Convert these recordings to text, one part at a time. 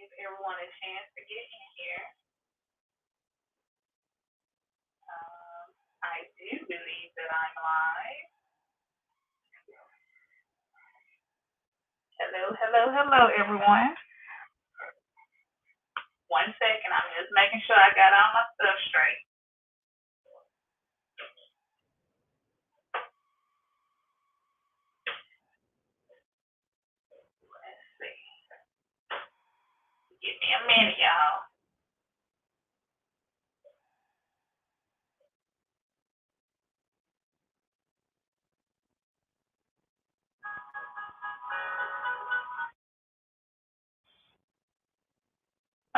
give everyone a chance to get in here. I do believe that I'm live. Hello, hello, hello, everyone. One second, I'm just making sure I got all my stuff straight. Let's see. Give me a minute, y'all.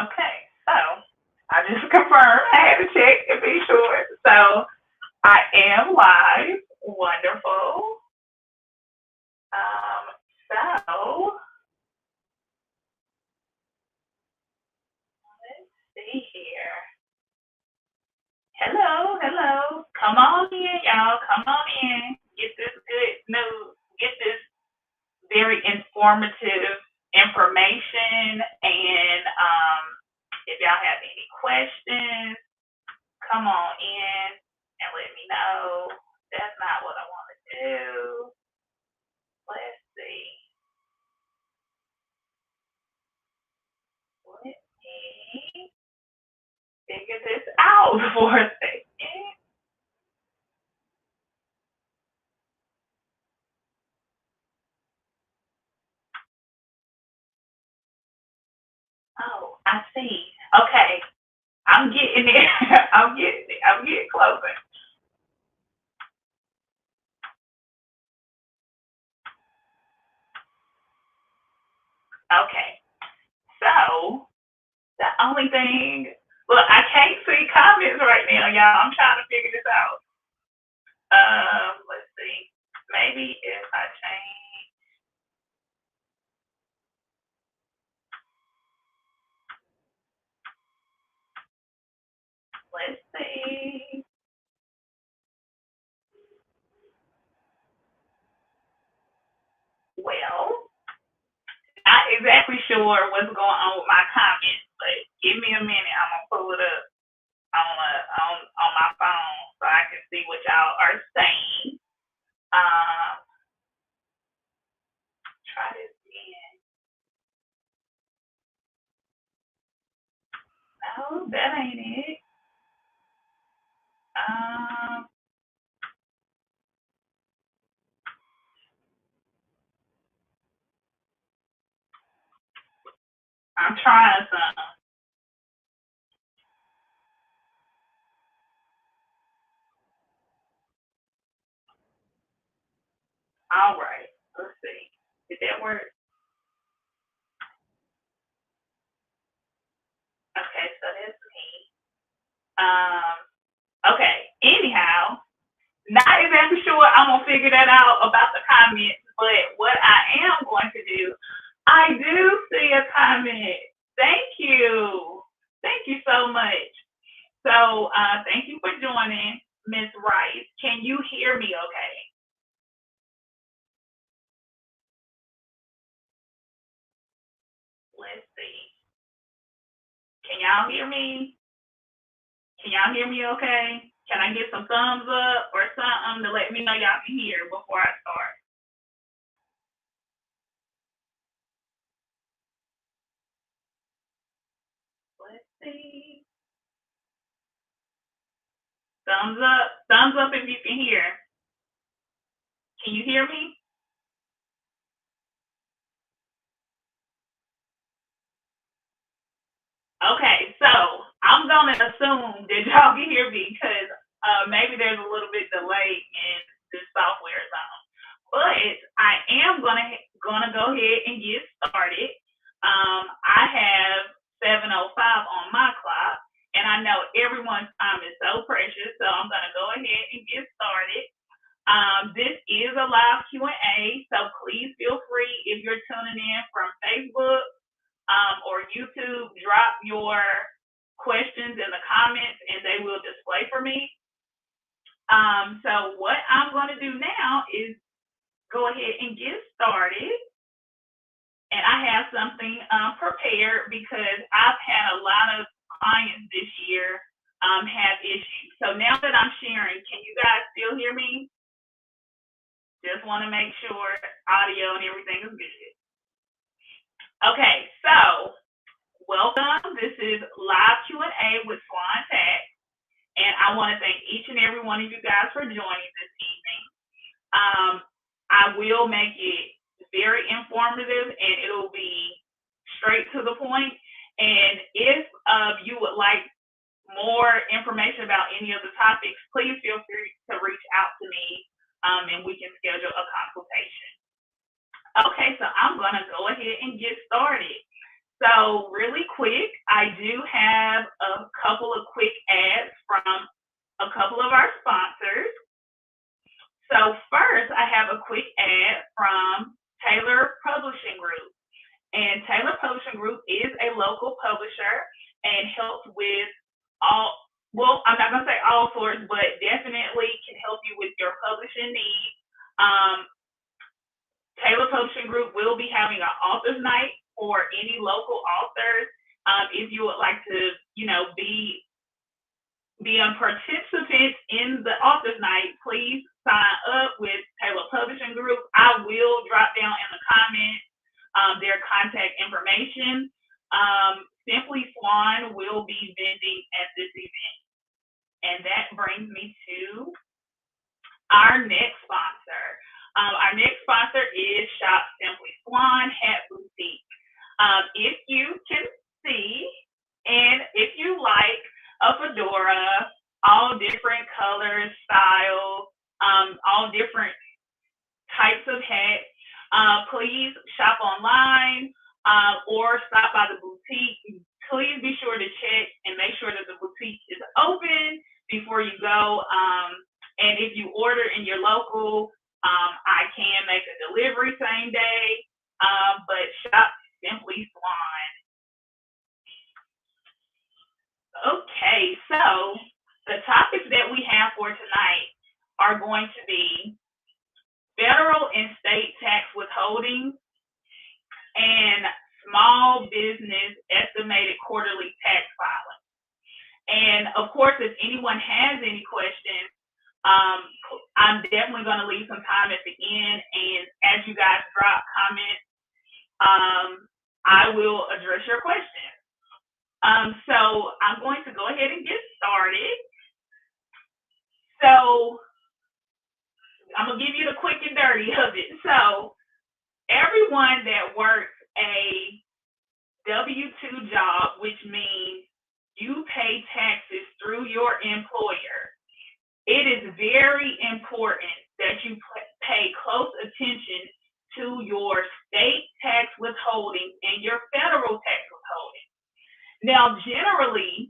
Okay, so I just confirmed. I had to check to be sure. So I am live. Wonderful. So let's see here. Hello, hello. Come on in, y'all. Come on in. Get this good news. Get this very informative information. And if y'all have any questions, come on in and let me know. That's not what I want to do. Let's see. Let me figure this out for a second. Oh, I see. Okay. I'm getting there. I'm getting it. I'm getting closer. Okay. So the only thing, look, I can't see comments right now, y'all. I'm trying to figure this out. Let's see. Maybe if I change, let's see. Well, not exactly sure what's going on with my comments, but give me a minute. I'm gonna pull it up on my phone so I can see what y'all are saying. Um, try this again. No, that ain't it. Um, I'm trying some. All right, let's see. Did that work? Okay, so that's me. Um, okay. Anyhow, not exactly sure I'm gonna figure that out about the comments, but what I am going to do, I do see a comment. Thank you. Thank you so much. So thank you for joining, Miss Rice. Can you hear me okay? Let's see. Can y'all hear me? Can y'all hear me okay? Can I get some thumbs up or something to let me know y'all can hear before I start? Let's see. Thumbs up. Thumbs up if you can hear. Can you hear me? Okay, so I'm gonna assume that y'all can hear me because maybe there's a little bit delay in this software zone. But I am gonna go ahead and get started. I have 7:05 on my clock, and I know everyone's time is so precious, so I'm gonna go ahead and get started. This is a live Q&A, so please feel free if you're tuning in from Facebook or YouTube, drop your questions in the comments and they will display for me. So what I'm going to do now is go ahead and get started. and I have something prepared because I've had a lot of clients this year have issues. So now that I'm sharing, can you guys still hear me? Just want to make sure audio and everything is good. Okay, so welcome. This is live Q&A with Swann Tax, and I want to thank each and every one of you guys for joining this evening. I will make it very informative, and it'll be straight to the point. And if you would like more information about any of the topics, please feel free to reach out to me, and we can schedule a consultation. Okay, so I'm going to go ahead and get started. So really quick, I do have a couple of quick ads from a couple of our sponsors. So first, I have a quick ad from Taylor Publishing Group. And Taylor Publishing Group is a local publisher and helps with all, well, I'm not going to say all sorts, but definitely can help you with your publishing needs. Taylor Publishing Group will be having an author's night for any local authors. If you would like to, be a participant in the author's night, please sign up with Taylor Publishing Group. I will drop down in the comments their contact information. Simply Swann will be vending at this event. And that brings me to our next sponsor. Our next sponsor is Shop Simply Swann Hat Boutique. If you can see, and if you like a fedora, all different colors, styles, all different types of hats, please shop online or stop by the boutique. Please be sure to check and make sure that the boutique is open before you go. And if you order in your local, I can make a delivery same day, but shop Simply Swann. Okay, so the topics that we have for tonight are going to be federal and state tax withholding and small business estimated quarterly tax filing. And of course, if anyone has any questions, I'm definitely going to leave some time at the end, and as you guys drop comments, I will address your questions. So I'm going to go ahead and get started. So I'm going to give you the quick and dirty of it. So everyone that works a W-2 job, which means you pay taxes through your employer, it is very important that you pay close attention to your state tax withholding and your federal tax withholding. Now, generally,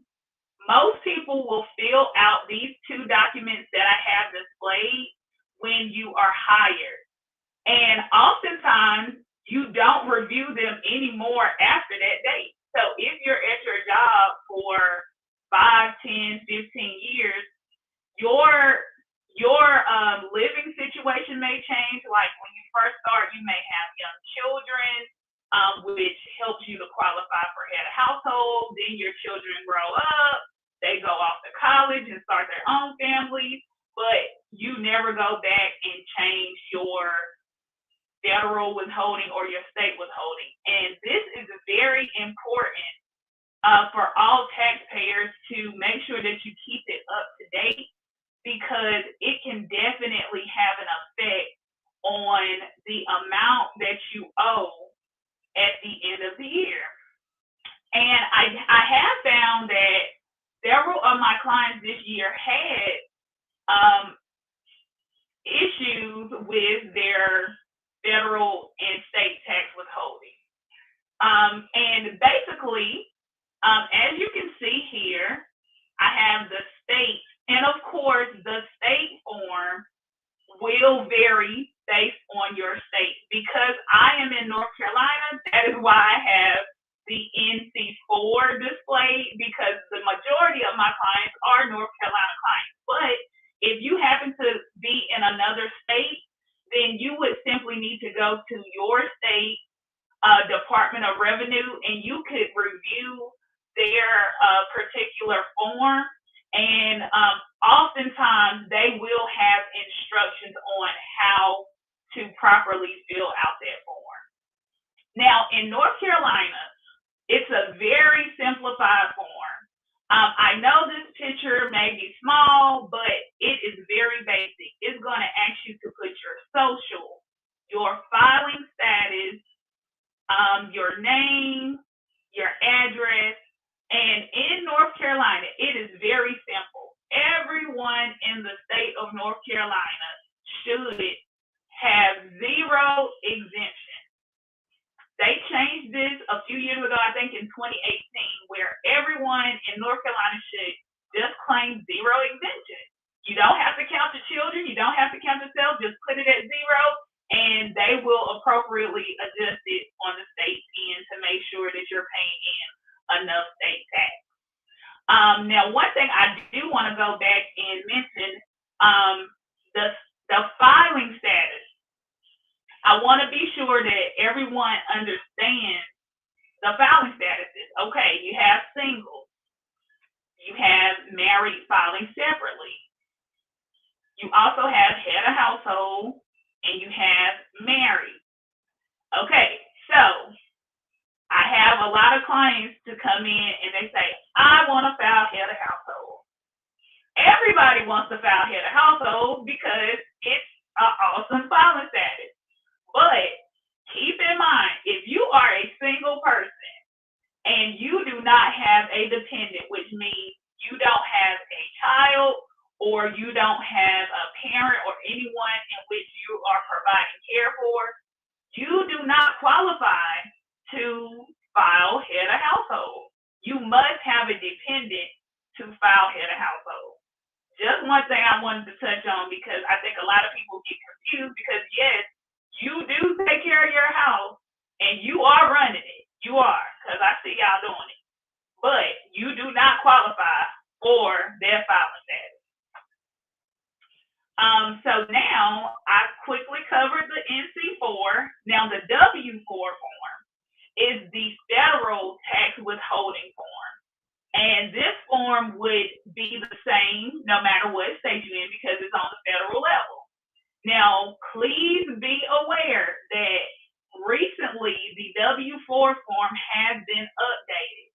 most people will fill out these two documents that I have displayed when you are hired. And oftentimes, you don't review them anymore after that date. So if you're at your job for 5, 10, 15 years, your living situation may change. Like when you first start, you may have young children, which helps you to qualify for head of household. Then your children grow up, they go off to college and start their own families, but you never go back and change your federal withholding or your state withholding. And this is very important for all taxpayers to make sure that you keep it up to date, because it can definitely have an effect on the amount that you owe at the end of the year. And I have found that several of my clients this year had issues with their federal and state tax withholding. And basically, as you can see here, I have the state, and of course, the state form will vary based on your state. Because I am in North Carolina, that is why I have the NC4 displayed, because the majority of my clients are North Carolina clients. But if you happen to be in another state, then you would simply need to go to your state Department of Revenue, and you could review their particular form. And oftentimes they will have instructions on how to properly fill out that form. Now, in North Carolina, it's a very simplified form. I know this picture may be small, but it is very basic. It's going to ask you to put your social, your filing status, your name, your address, and in North Carolina, it is very simple. Everyone in the state of North Carolina should have zero exemption. They changed this a few years ago, I think in 2018, where everyone in North Carolina should just claim zero exemption. You don't have to count your children. You don't have to count yourself. Just put it at zero, and they will appropriately adjust it on the state end to make sure that you're paying in enough state tax. Now, one thing I do want to go back and mention, the filing status. I want to be sure that everyone understands the filing statuses. Okay, you have single, you have married filing separately, you also have head of household, and you have married. Okay, so I have a lot of clients to come in and they say, I want to file head of household. Everybody wants to file head of household because it's an awesome filing status. But keep in mind, if you are a single person and you do not have a dependent, which means you don't have a child or you don't have a parent or anyone in which you are providing care for, you do not qualify to file head of household. You must have a dependent to file head of household. Just one thing I wanted to touch on, because I think a lot of people get confused, because yes, you do take care of your house and you are running it. You are, because I see y'all doing it. But you do not qualify for their filing status. So now I quickly covered the NC4. Now the W4 form is the federal tax withholding form. And this form would be the same no matter what state you're in, because it's on the federal level. Now, please be aware that recently the W4 form has been updated.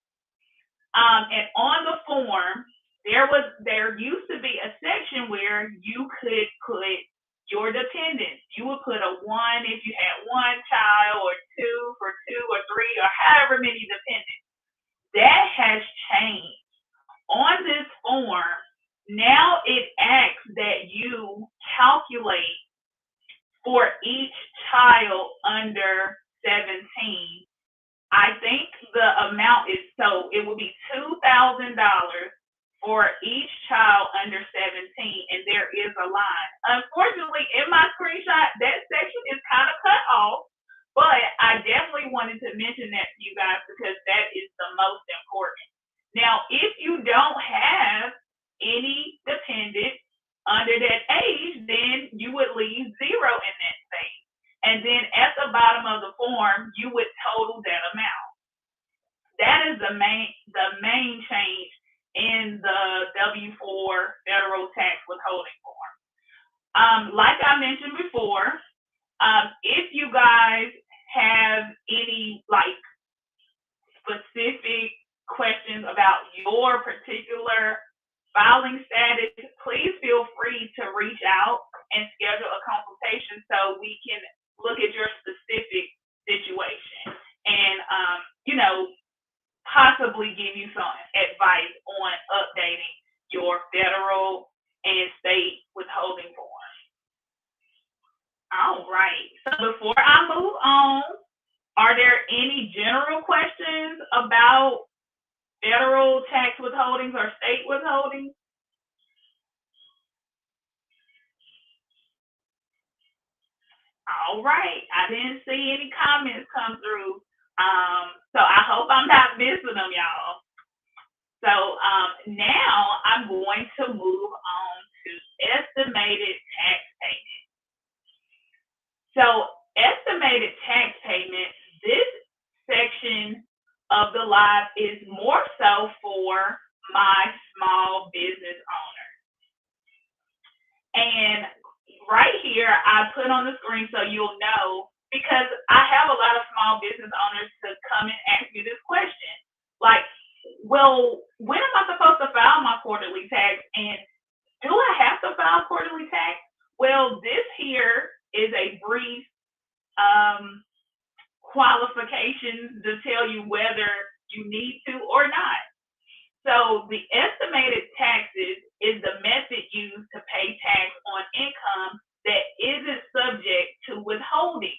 And on the form, there used to be a section where you could put your dependents. You would put a 1 if you had one child, or 2 for 2 or 3, or however many dependents. That has changed. On this form, now it asks that you calculate for each child under 17. I think the amount is, so it will be $2,000 for each child under 17, and there is a line. Unfortunately, in my screenshot, that section is kind of cut off, but I definitely wanted to mention that to you guys because that is the most important. Now, if you don't have any dependents under that age, then you would leave 0 in that space. And then at the bottom of the form, you would total that amount. That is the main change in the W4 federal tax withholding form. Like I mentioned before, if you guys have any specific questions about your particular filing status, please feel free to reach out and schedule a consultation so we can look at your specific situation and possibly give you some advice on updating your federal and state withholding forms. All right. So before I move on, are there any general questions about federal tax withholdings or state withholdings? All right. I didn't see any comments come through. So I hope I'm not missing them, y'all. So now I'm going to move on to estimated tax payment. So estimated tax payment, this portion of the live is more so for my small business owner. And right here, I put on the screen so you'll know, because I have a lot of small business owners to come and ask me this question. Like, well, when am I supposed to file my quarterly tax? And do I have to file quarterly tax? Well, this here is a brief qualification to tell you whether you need to or not. So the estimated taxes is the method used to pay tax on income that isn't subject to withholding.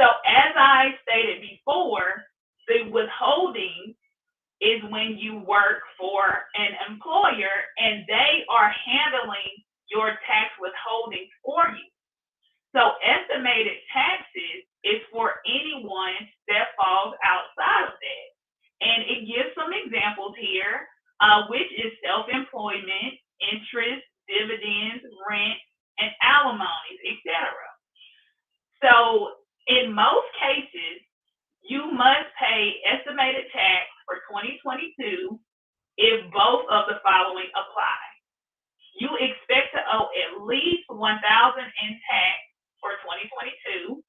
So as I stated before, the withholding is when you work for an employer and they are handling your tax withholding for you. So estimated taxes is for anyone that falls outside of that. And it gives some examples here, which is self-employment, interest, dividends, rent, and alimonies, etc. So in most cases, you must pay estimated tax for 2022 if both of the following apply. You expect to owe at least $1,000 in tax for 2022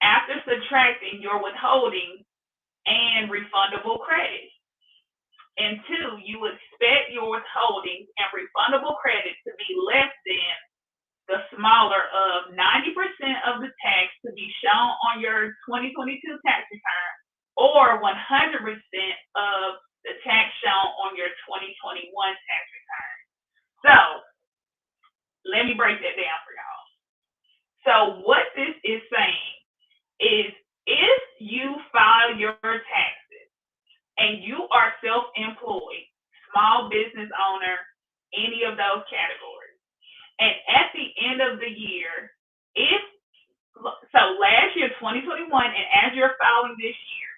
after subtracting your withholding and refundable credits. And two, you expect your withholding and refundable credits to be less than the smaller of 90% of the tax to be shown on your 2022 tax return, or 100% of the tax shown on your 2021 tax return. So let me break that down for y'all. So what this is saying is, if you file your taxes and you are self-employed, small business owner, any of those categories, and at the end of the year, so last year, 2021, and as you're filing this year,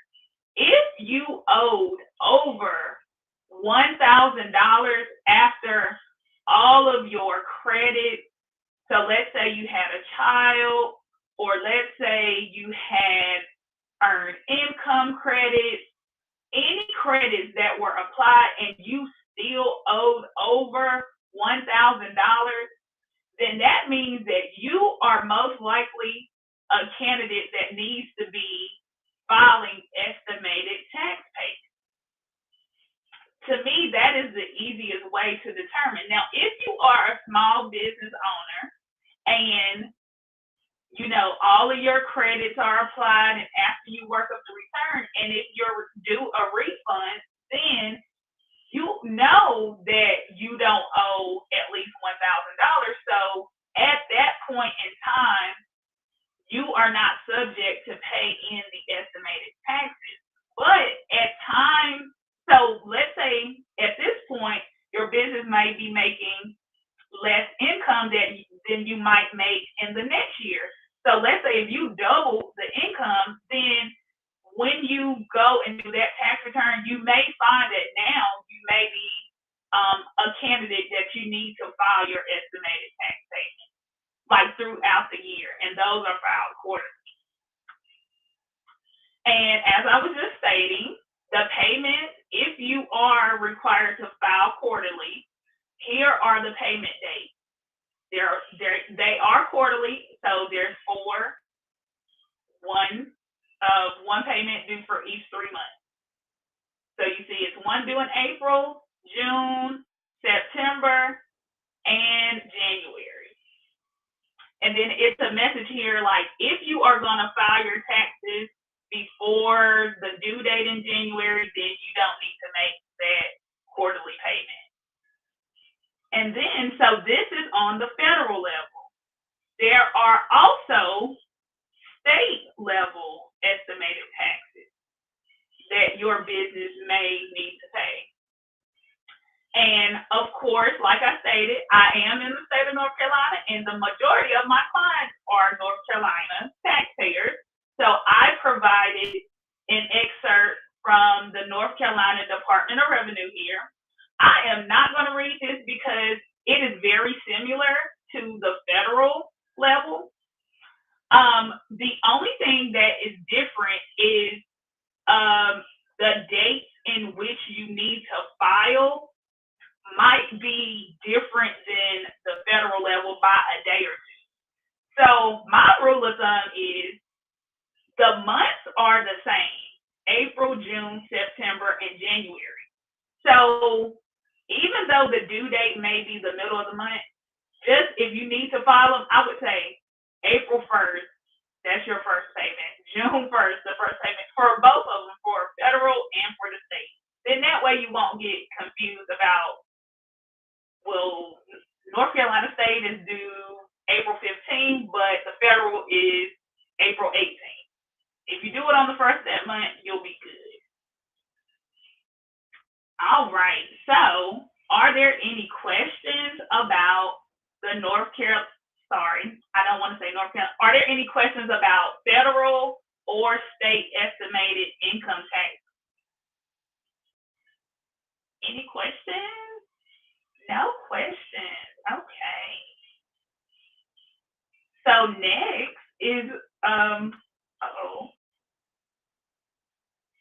if you owed over $1,000 after all of your credit, so let's say you had a child, or let's say you had earned income credits, any credits that were applied and you still owed over $1,000, then that means that you are most likely a candidate that needs to be filing estimated tax payments. To me, that is the easiest way to determine. Now, if you are a small business owner and all of your credits are applied, and after you work up the return, and if you're due a refund, then you know that you don't owe at least $1,000. So at that point in time, you are not subject to pay in the estimated taxes. But at time, so let's say at this point, your business may be making less income than you might make in the next year. So let's say if you double the income, then when you go and do that tax return, you may find that now you may be a candidate that you need to file your estimated tax payment, like throughout the year, and those are filed quarterly. And as I was just stating, the payments, if you are required to file quarterly, here are the payment dates. They are quarterly, so there's one payment due for each 3 months. So you see it's one due in April, June, September, and January. And then it's a message here like, if you are going to file your taxes before the due date in January, then you don't need to make that quarterly payment. And then, so this is on the federal level. There are also state level estimated taxes that your business may need to pay. And of course, like I stated, I am in the state of North Carolina, and the majority of my clients are North Carolina taxpayers. So I provided an excerpt from the North Carolina Department of Revenue here. I am not going to read this because it is very similar to the federal level. The only thing that is different is the dates in which you need to file might be different than the federal level by a day or two. So my rule of thumb is the months are the same: April, June, September, and January. So even though the due date may be the middle of the month, just if you need to file them, I would say April 1st, that's your first payment. June 1st, the first payment for both of them, for federal and for the state. Then that way you won't get confused about, well, North Carolina State is due April 15th, but the federal is April 18th. If you do it on the first of that month, you'll be good. All right. So, are there any questions about the North Carolina? Sorry, I don't want to say North Carolina. Are there any questions about federal or state estimated income tax? Any questions? No questions. Okay. So next is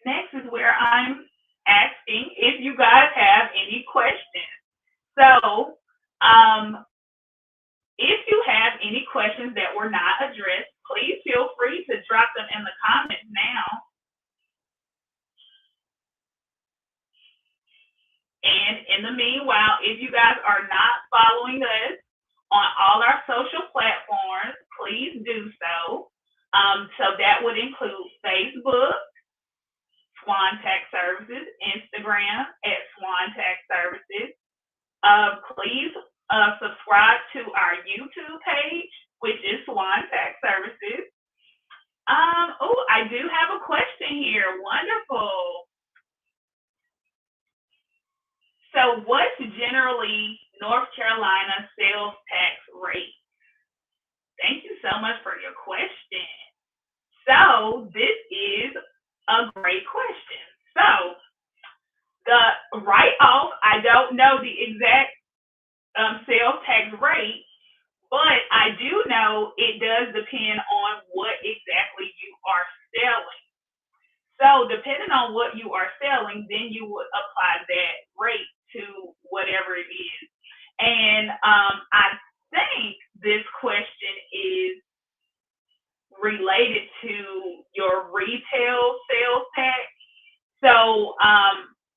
next is where I'm asking if you guys have any questions. So if you have any questions that were not addressed, please feel free to drop them in the comments now. And in the meanwhile, if you guys are not following us on all our social platforms, please do so. So that would include Facebook, Swann Tax Services, Instagram at Swann Tax Services. Please subscribe to our YouTube page, which is Swann Tax Services. I do have a question here. Wonderful. So what's generally North Carolina sales tax rate? Thank you so much for your question. So this is a great question. So the write-off, I don't know the exact sales tax rate, but I do know it does depend on what exactly you are selling. So depending on what you are selling, then you would apply that rate to whatever it is. And I think this question is related to your retail sales tax. So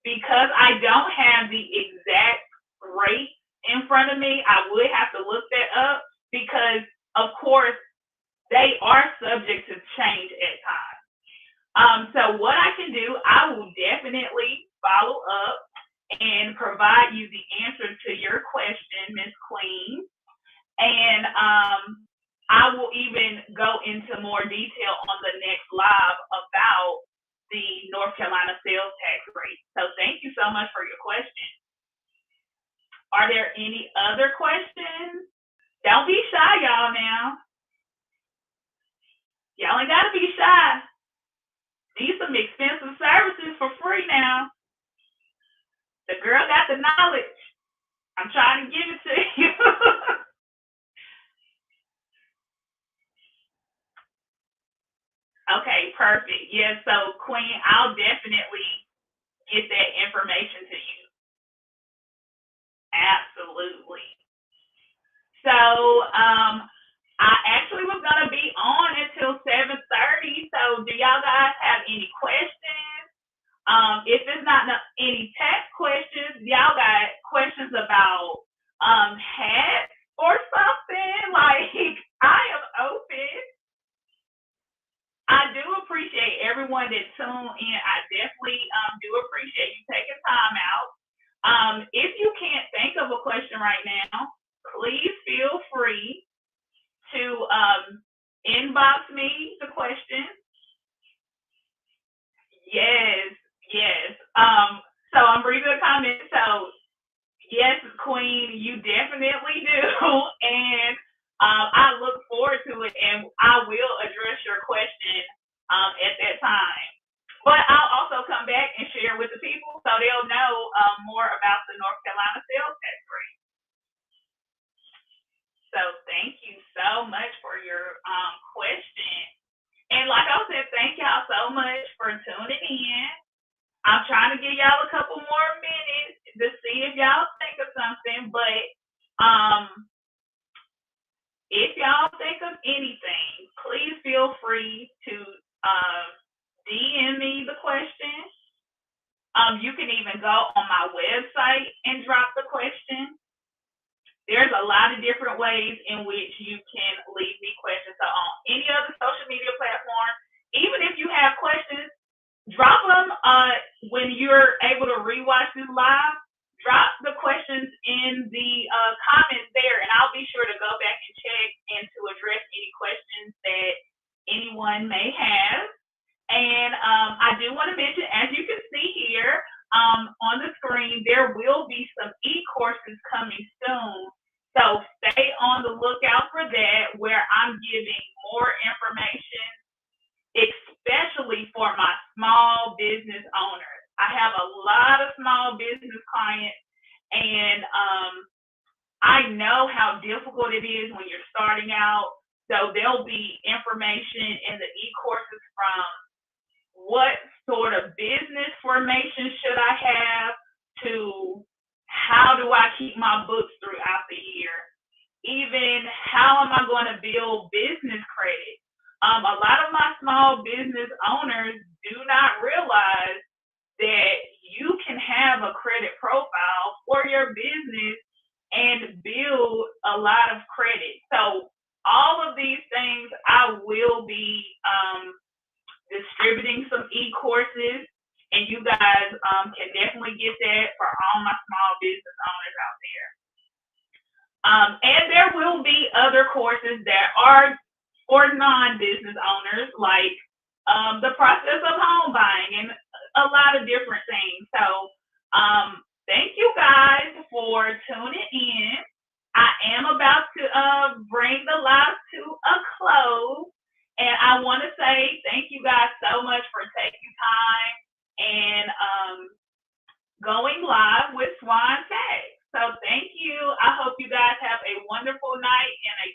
because I don't have the exact rate in front of me, I would have to look that up because, of course, they are subject to change at times. So what I can do, I will definitely follow up and provide you the answer to your question, Ms. Queen. And I will even go into more detail on the next live about the North Carolina sales tax rate. So thank you so much for your question. Are there any other questions? Don't be shy, y'all now. Y'all ain't gotta be shy. These some expensive services for free now. The girl got the knowledge. I'm trying to give it to you. Okay, perfect. Yeah, so Queen, I'll definitely get that information to you. Absolutely. So I actually was gonna be on until 7:30. So do y'all guys have any questions? If it's not any tax questions, y'all got questions about hats or something, like I am open. I do appreciate everyone that tuned in. I definitely do appreciate you taking time out. If you can't think of a question right now, please feel free to inbox me the question. Yes, yes. So I'm reading the comments. So yes, Queen, you definitely do, and I look forward to it, and I will address your question at that time. But I'll also come back and share with the people so they'll know more about the North Carolina sales tax rate. So thank you so much for your question. And like I said, thank y'all so much for tuning in. I'm trying to give y'all a couple more minutes to see if y'all think of something, but if y'all think of anything, please feel free to DM me the question. You can even go on my website and drop the question. There's a lot of different ways in which you can leave me questions. So on any other social media platform, even if you have questions, drop them when you're able to rewatch this live. Drop the questions in the comments there, and I'll be sure to go back and check and to address any questions that anyone may have. And I do want to mention, as you can see here on the screen, there will be some e-courses coming soon. So stay on the lookout for that, where I'm giving more information, especially for my small business owners. I have a lot of small business clients, and I know how difficult it is when you're starting out. So there'll be information in the e-courses from what sort of business formation should I have to how do I keep my books throughout the year? Even how am I going to build business credit? A lot of my small business owners do not realize that you can have a credit profile for your business and build a lot of credit. So all of these things I will be distributing some e-courses, and you guys can definitely get that for all my small business owners out there. And there will be other courses that are for non-business owners, like the process of home buying and a lot of different things. So thank you guys for tuning in. I am about to bring the live to a close. And I want to say thank you guys so much for taking time and going live with Swann Tax. So thank you. I hope you guys have a wonderful night and a